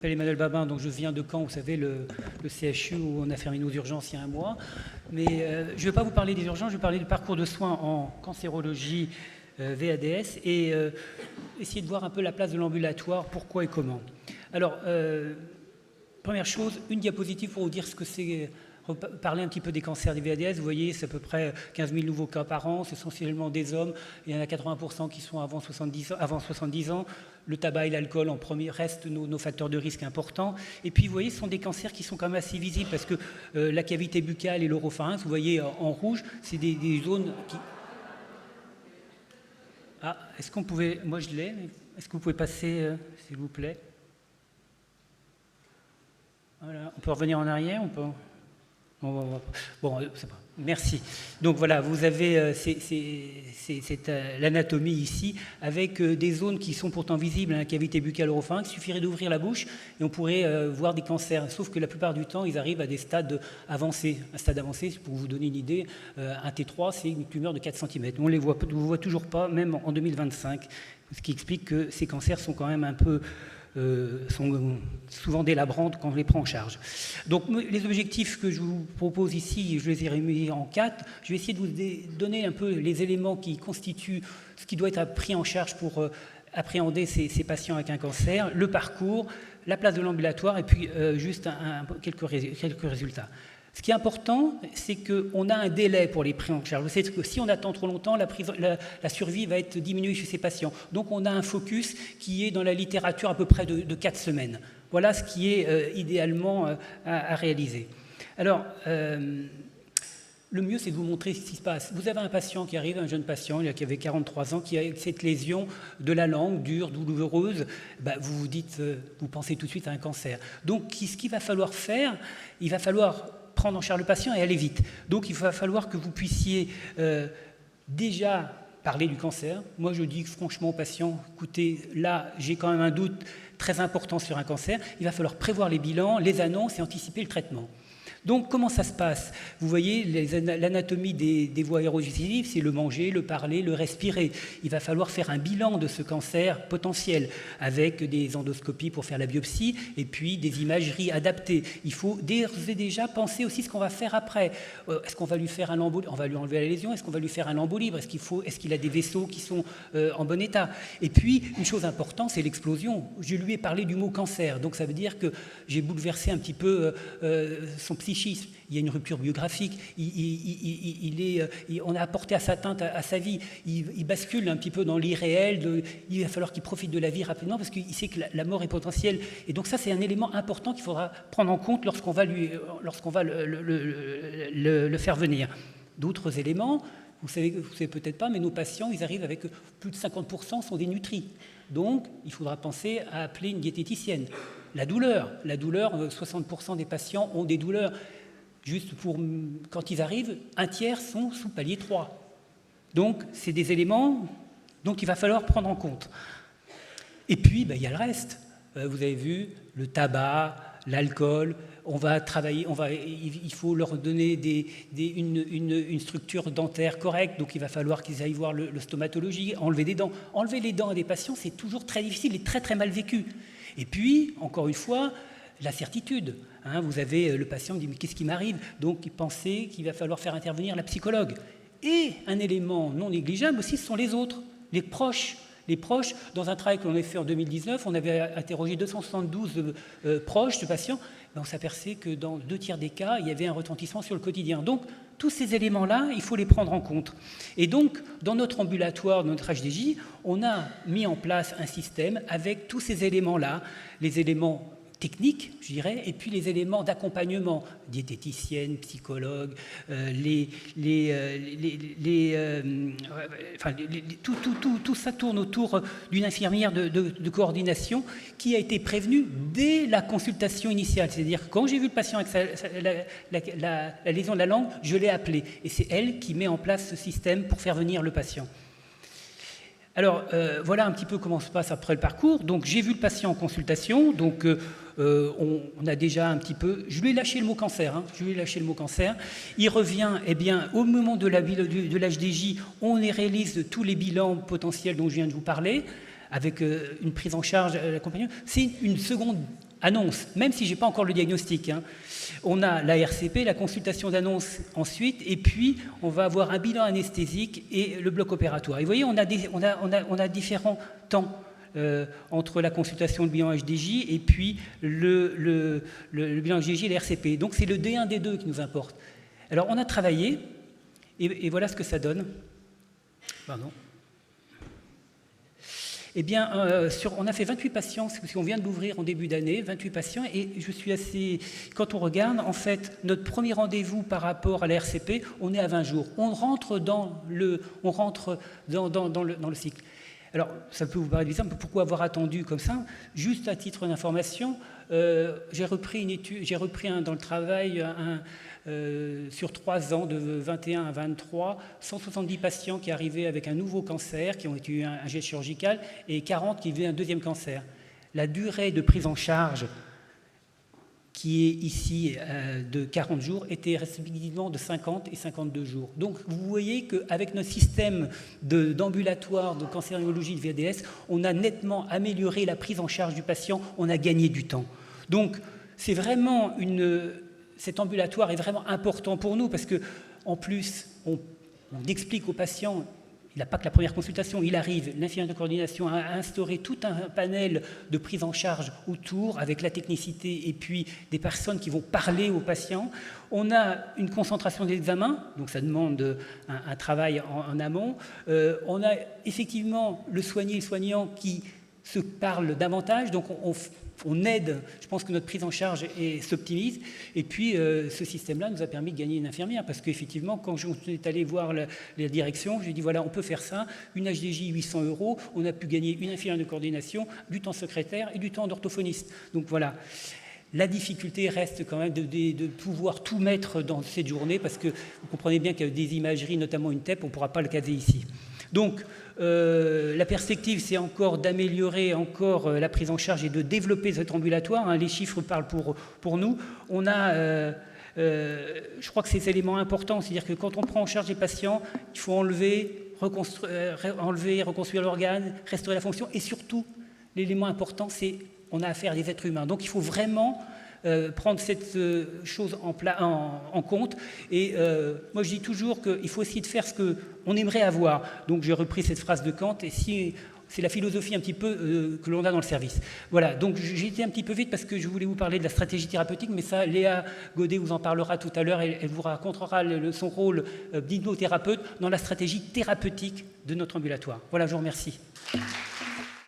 Je m'appelle Emmanuel Babin, donc je viens de Caen, vous savez, le CHU où on a fermé nos urgences il y a un mois. Mais je ne vais pas vous parler des urgences, je vais parler du parcours de soins en cancérologie VADS et essayer de voir un peu la place de l'ambulatoire, pourquoi et comment. Alors, première chose, une diapositive pour vous dire ce que c'est, parler un petit peu des cancers des VADS. Vous voyez, c'est à peu près 15 000 nouveaux cas par an, c'est essentiellement des hommes, il y en a 80% qui sont avant 70 ans. Le tabac et l'alcool en premier restent nos facteurs de risque importants. Et puis, vous voyez, ce sont des cancers qui sont quand même assez visibles parce que la cavité buccale et l'oropharynx, vous voyez en rouge, c'est des zones qui... Ah, est-ce qu'on pouvait... Moi, je l'ai. Est-ce que vous pouvez passer, s'il vous plaît? Voilà. On peut revenir en arrière, on peut... Bon, c'est pas. Merci. Donc voilà, vous avez l'anatomie ici, avec des zones qui sont pourtant visibles à la cavité buccale oropharynx. Il suffirait d'ouvrir la bouche et on pourrait voir des cancers. Sauf que la plupart du temps, ils arrivent à des stades avancés. Un stade avancé, pour vous donner une idée, un T3, c'est une tumeur de 4 cm. On ne les voit toujours pas, même en 2025. Ce qui explique que ces cancers sont quand même un peu... sont souvent délabrantes quand on les prend en charge. Donc les objectifs que je vous propose ici, je les ai remis en 4. Je vais essayer de vous donner un peu les éléments qui constituent ce qui doit être pris en charge pour appréhender ces patients avec un cancer, le parcours, la place de l'ambulatoire et puis juste quelques résultats. Ce qui est important, c'est qu'on a un délai pour les prises en charge. Vous savez que si on attend trop longtemps, la survie va être diminuée chez ces patients. Donc on a un focus qui est dans la littérature à peu près de 4 semaines. Voilà ce qui est idéalement à réaliser. Alors, le mieux, c'est de vous montrer ce qui se passe. Vous avez un patient qui arrive, un jeune patient qui avait 43 ans, qui a cette lésion de la langue, dure, douloureuse. Vous vous dites, vous pensez tout de suite à un cancer. Donc, ce qu'il va falloir faire, il va falloir prendre en charge le patient et aller vite. Donc, il va falloir que vous puissiez déjà parler du cancer. Moi, je dis franchement aux patients, écoutez, là, j'ai quand même un doute très important sur un cancer. Il va falloir prévoir les bilans, les annonces et anticiper le traitement. Donc, comment ça se passe? Vous voyez, l'anatomie des voies aérodigestives, c'est le manger, le parler, le respirer. Il va falloir faire un bilan de ce cancer potentiel avec des endoscopies pour faire la biopsie et puis des imageries adaptées. Il faut déjà penser aussi ce qu'on va faire après. Est-ce qu'on va lui faire un embolie? On va lui enlever la lésion. Est-ce qu'on va lui faire un embolie? Est-ce qu'il a des vaisseaux qui sont en bon état? Et puis, une chose importante, c'est l'explosion. Je lui ai parlé du mot cancer. Donc, ça veut dire que j'ai bouleversé un petit peu son psychisme. Il y a une rupture biographique, on a apporté à sa teinte à sa vie, il bascule un petit peu dans l'irréel, il va falloir qu'il profite de la vie rapidement parce qu'il sait que la mort est potentielle. Et donc ça, c'est un élément important qu'il faudra prendre en compte lorsqu'on va le faire venir. D'autres éléments, vous savez peut-être pas, mais nos patients, ils arrivent avec plus de 50% sont dénutris. Donc, il faudra penser à appeler une diététicienne. La douleur, 60% des patients ont des douleurs. Juste quand ils arrivent, un tiers sont sous palier 3. Donc, c'est des éléments dont il va falloir prendre en compte. Et puis, il y a le reste. Vous avez vu, le tabac, l'alcool. On va travailler, il faut leur donner une structure dentaire correcte, donc il va falloir qu'ils aillent voir le stomatologie, enlever des dents. Enlever les dents à des patients, c'est toujours très difficile et très très mal vécu. Et puis, encore une fois, la certitude. Vous avez le patient qui dit « mais qu'est-ce qui m'arrive ?» Donc, pensez qu'il va falloir faire intervenir la psychologue. Et un élément non négligeable aussi, ce sont les autres, les proches. Les proches, dans un travail qu'on a fait en 2019, on avait interrogé 272 proches de patients. On s'aperçait que dans 2 tiers des cas, il y avait un retentissement sur le quotidien. Donc, tous ces éléments-là, il faut les prendre en compte. Et donc, dans notre ambulatoire, dans notre HDJ, on a mis en place un système avec tous ces éléments-là, les éléments techniques, je dirais, et puis les éléments d'accompagnement, diététicienne, psychologue, tout ça tourne autour d'une infirmière de coordination qui a été prévenue dès la consultation initiale. C'est-à-dire que quand j'ai vu le patient avec la lésion de la langue, je l'ai appelée. Et c'est elle qui met en place ce système pour faire venir le patient. Alors, voilà un petit peu comment se passe après le parcours. Donc, j'ai vu le patient en consultation. Donc, on a déjà un petit peu... Je lui ai lâché le mot cancer. Il revient, au moment de l'HDJ, on réalise tous les bilans potentiels dont je viens de vous parler, avec une prise en charge, l'accompagnement. C'est une seconde annonce, même si je n'ai pas encore le diagnostic. Hein. On a la RCP, la consultation d'annonce ensuite, et puis on va avoir un bilan anesthésique et le bloc opératoire. Et vous voyez, on a différents temps entre la consultation, le bilan HDJ, et puis le bilan HDJ et la RCP. Donc c'est le D1, D2 qui nous importe. Alors on a travaillé, et voilà ce que ça donne. Pardon. Eh bien, on a fait 28 patients, parce qu'on vient de l'ouvrir en début d'année, 28 patients, et je suis assez... Quand on regarde, en fait, notre premier rendez-vous par rapport à la RCP, on est à 20 jours. On rentre dans le cycle. Alors, ça peut vous paraître bizarre, mais pourquoi avoir attendu comme ça? Juste à titre d'information, j'ai repris dans le travail sur 3 ans, de 21 à 23, 170 patients qui arrivaient avec un nouveau cancer, qui ont eu un geste chirurgical, et 40 qui vivaient un deuxième cancer. La durée de prise en charge, qui est ici de 40 jours, était respectivement de 50 et 52 jours. Donc vous voyez qu'avec notre système d'ambulatoire de cancérologie de VDS, on a nettement amélioré la prise en charge du patient, on a gagné du temps. Donc c'est vraiment cet ambulatoire est vraiment important pour nous parce qu'en plus, on explique au patient, il n'a pas que la première consultation, il arrive, l'infirmière de coordination a instauré tout un panel de prise en charge autour avec la technicité et puis des personnes qui vont parler aux patients. On a une concentration des examens, donc ça demande un travail en amont. On a effectivement le soigné et le soignant qui se parlent davantage, donc on aide, je pense que notre prise en charge s'optimise. Et puis, ce système-là nous a permis de gagner une infirmière, parce qu'effectivement, quand je suis allé voir la direction, j'ai dit, voilà, on peut faire ça, une HDJ 800 €, on a pu gagner une infirmière de coordination, du temps secrétaire et du temps d'orthophoniste. Donc voilà. La difficulté reste quand même de pouvoir tout mettre dans cette journée, parce que vous comprenez bien qu'il y a des imageries, notamment une TEP, on ne pourra pas le caser ici. Donc, la perspective, c'est encore d'améliorer encore la prise en charge et de développer cet ambulatoire. Hein, les chiffres parlent pour nous. On a, je crois que c'est des éléments importants, c'est-à-dire que quand on prend en charge les patients, il faut enlever, reconstruire l'organe, restaurer la fonction, et surtout, l'élément important, c'est qu'on a affaire à des êtres humains. Donc, il faut vraiment prendre cette chose en compte. Et moi, je dis toujours qu'il faut essayer de faire ce qu'on aimerait avoir. Donc, j'ai repris cette phrase de Kant, et si c'est la philosophie un petit peu que l'on a dans le service. Voilà, donc j'ai été un petit peu vite parce que je voulais vous parler de la stratégie thérapeutique, mais ça, Léa Godet vous en parlera tout à l'heure, elle vous racontera son rôle d'hypnothérapeute dans la stratégie thérapeutique de notre ambulatoire. Voilà, je vous remercie.